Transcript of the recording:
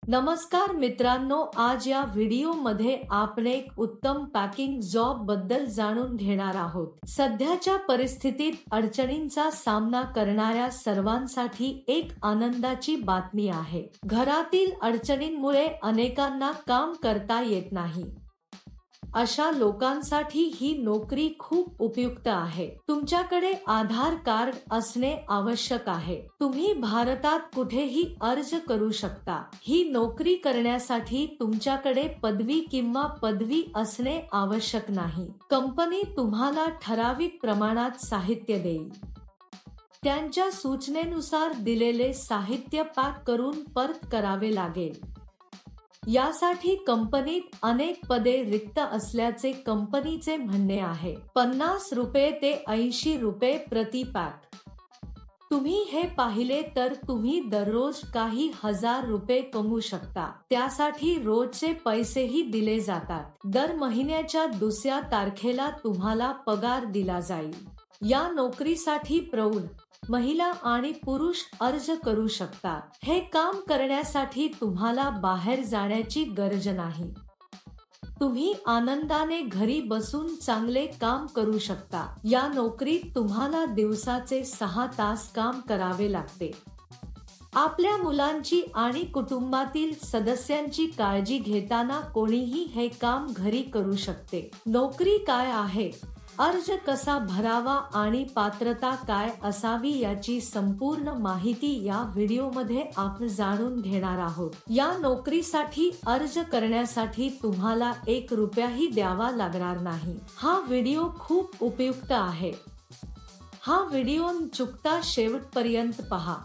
नमस्कार मित्रांनो, आज या व्हिडिओमध्ये आपण एक उत्तम पॅकिंग जॉब बद्दल जाणून घेणार आहोत। सध्याच्या परिस्थितीत अडचणींचा सामना करणाऱ्या सर्वांसाठी एक आनंदाची बातमी आहे। घरातील अडचणींमुळे अनेकांना काम करता येत नाही, अशा लोकांसाठी ही नोकरी खूप उपयुक्त आहे। तुमच्याकडे आधार कार्ड असणे आवश्यक आहे। तुम्ही भारतात कुठेही अर्ज करू शकता। ही नोकरी करण्यासाठी तुमच्याकडे पदवी किंवा पदवी असणे आवश्यक नाही। कंपनी तुम्हाला ठराविक प्रमाणात साहित्य देईल। त्यांच्या सूचनेनुसार दिलेले साहित्य पॅक करून परत करावे लागेल। यासाठी कंपनीत अनेक पदे रिक्त असल्याचे कंपनीचे म्हणणे आहे। 50 रुपये ते 80 रुपये प्रति पॅक। तुम्ही हे पाहिले तर तुम्ही दररोज काही हजार रुपये कमवू शकता। त्यासाठी रोजचे पैसेही दिले जातात। दर महिन्याच्या दुसऱ्या तारखेला तुम्हाला पगार दिला जाईल। या नोकरीसाठी प्रौढ, महिला आणि पुरुष अर्ज करू शकतात। हे काम करण्यासाठी तुम्हाला बाहेर जाण्याची गरज नाही। तुम्ही आनंदाने घरी बसून चांगले काम करू शकता। या नोकरीत तुम्हाला दिवसाचे 6 तास काम करावे लागते। आपल्या मुलांची आणि कुटुंबातील सदस्यांची काळजी घेताना कोणीही हे काम घरी करू शकते। नोकरी काय आहे, अर्ज कसा भरावा आणि पात्रता काय असावी याची संपूर्ण माहिती या व्हिडिओमध्ये आपण जाणून घेणार आहोत। या नोकरीसाठी अर्ज करण्यासाठी तुम्हाला 1 रुपयाही द्यावा लागणार नाही। हा व्हिडिओ खूप उपयुक्त आहे। हा व्हिडिओ न चुकता शेवटपर्यंत पहा।